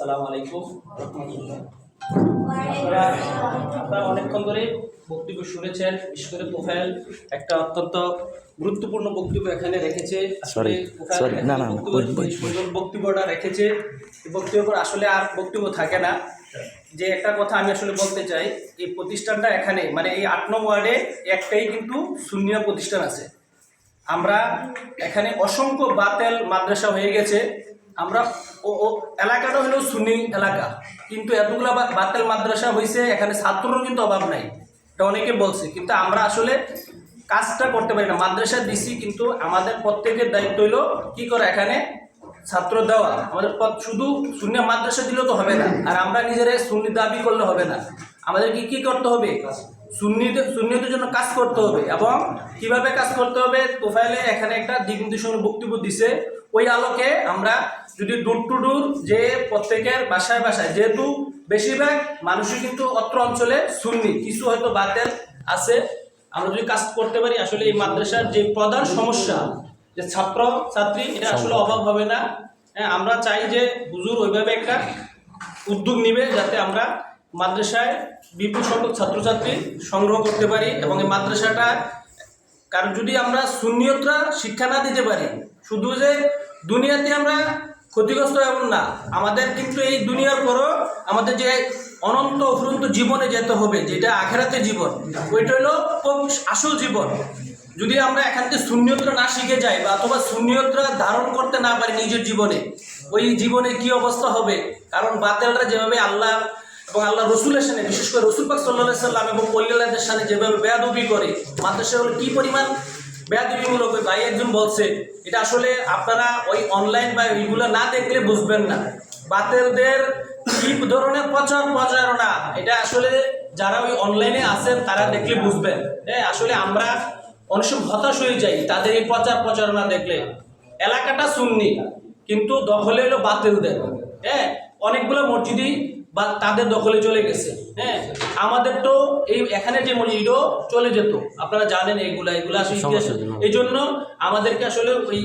আসসালামু আলাইকুম রাহমাতুল্লাহ। আপনারা অনেকক্ষণ ধরে বক্তব্য শুনেছেন। বিশেষ করে তোফায়েল একটা অত্যন্ত গুরুত্বপূর্ণ বক্তব্য এখানে রেখেছে। আসলে সুন্দর বক্তব্যটা রেখেছে। এই বক্তব্য আসলে আর বক্তব্য থাকে না। যে একটা কথা আমি আসলে বলতে চাই, এই প্রতিষ্ঠানটা এখানে মানে এই 8 নং ওয়ার্ডে একটাই কিন্তু সুন্নিয়া প্রতিষ্ঠান আছে। আমরা এখানে অসংখ্য বাতেল মাদ্রাসা হয়ে গেছে। আমরা ও এলাকাটা হলো সুন্নি এলাকা, কিন্তু এতগুলো বাতেল মাদ্রাসা হয়েছে, এখানে ছাত্রর কিন্তু অভাব নাই, এটা অনেকে বলছে, কিন্তু আমরা আসলে কাজটা করতে পারি না। মাদ্রাসা দিছি, কিন্তু আমাদের প্রত্যেকের দায়িত্ব হলো কি করে এখানে ছাত্র দেওয়া। আমাদের শুধু সুন্নি মাদ্রাসা দিলেও তো হবে না, আর আমরা নিজেরা সুন্নি দাবি করলে হবে না। আমাদের কি করতে হবে? সুন্নিয়তের জন্য কাজ করতে হবে। এবং কিভাবে কাজ করতে হবে, তোফায়েলে এখানে একটা দিক নির্দেশনা বক্তব্য দিছে। ওই আলোকে আমরা যদি ডোর টু ডোর যে প্রত্যেকের বাসায় বাসায়, যেহেতু বেশিরভাগ মানুষই কিন্তু অত্র অঞ্চলে সুন্নি, কিছু হয়তো বাতেল আছে, আমরা যদি কাজ করতে পারি, আসলে এই মাদ্রাসার যে প্রধান সমস্যা যে ছাত্র ছাত্রী, এটা আসলে অভাব হবে না। হ্যাঁ, আমরা চাই যে হুজুর ওইভাবে একটা উদ্যোগ নিবে, যাতে আমরা মাদ্রাসায় বিপুল সংখ্যক ছাত্রছাত্রী সংগ্রহ করতে পারি। এবং এই মাদ্রাসাটা, কারণ যদি আমরা সুন্নিয়তরা শিক্ষা না দিতে পারি, শুধু যে দুনিয়াতে আমরা ক্ষতিগ্রস্ত এমন না, আমাদের কিন্তু এই দুনিয়ার পরও আমাদের যে অনন্ত অফুরন্ত জীবনে যেতে হবে, যেটা আখেরাতে জীবন, ওইটা হলো আসল জীবন। যদি আমরা এখান থেকে সুন্নিয়তরা না শিখে যাই, বা অথবা সুন্নিয়তরা ধারণ করতে না পারি নিজের জীবনে, ওই জীবনে কি অবস্থা হবে? কারণ বাতেলরা যেভাবে আল্লাহ এবং আল্লাহ রসুলের সামনে, বিশেষ করে রসুল পাক সাল্লাল্লাহু আলাইহি সাল্লাম এবং ওলিয়াদের সামনে যেভাবে বেয়াদবি করে, মাদ্রাসাগুলো কি পরিমাণ বেয়াদবিমূলক। ভাই একজন বলছে, এটা আসলে আপনারা ওই অনলাইন বা এইগুলো না দেখলে বুঝবেন না বাতেলদের কি ধরনের প্রচারণা। এটা আসলে যারা ওই অনলাইনে আছেন তারা দেখলে বুঝবেন। হ্যাঁ, আসলে আমরা অনেক সময় হতাশ হয়ে যাই তাদের এই প্রচারণা দেখলে। এলাকাটা সুন্নি, কিন্তু দখলে হলো বাতেলদের। হ্যাঁ, অনেকগুলো মসজিদই বা তাদের দখলে চলে গেছে। হ্যাঁ, আমাদের তো এই এখানে যে মসজিদও চলে যেত, আপনারা জানেন এগুলা আসলে এই জন্য আমাদেরকে আসলে ওই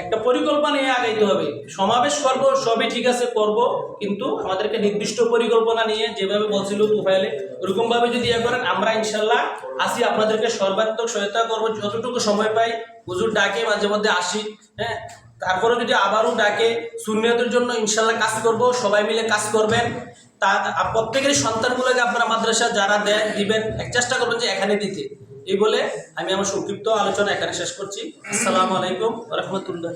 একটা পরিকল্পনা নিয়ে আগাইতে হবে। সমাবেশ করব, সবই ঠিক আছে করব, কিন্তু আমাদেরকে নির্দিষ্ট পরিকল্পনা নিয়ে, যেভাবে বলছিল তুফাইলে, ওরকমভাবে যদি করেন, আমরা ইনশাল্লাহ আসি, আপনাদেরকে সর্বাত্মক সহায়তা করবো যতটুকু সময় পাই। হুজুর ডাকে মাঝে মধ্যে আসি। হ্যাঁ, তারপরে যদি আবারও ডাকে, সুন্নিয়তের জন্য ইনশাল্লাহ কাজ করব, সবাই মিলে কাজ করবেন। প্রত্যেকের সন্তানগুলোকে আপনারা মাদ্রাসা যারা দিবেন, চেষ্টা করবেন যে এখানে দিতে। এই বলে আমি আমার সংক্ষিপ্ত আলোচনা এখানে শেষ করছি। আসসালামু আলাইকুম ওয়া রাহমাতুল্লাহ।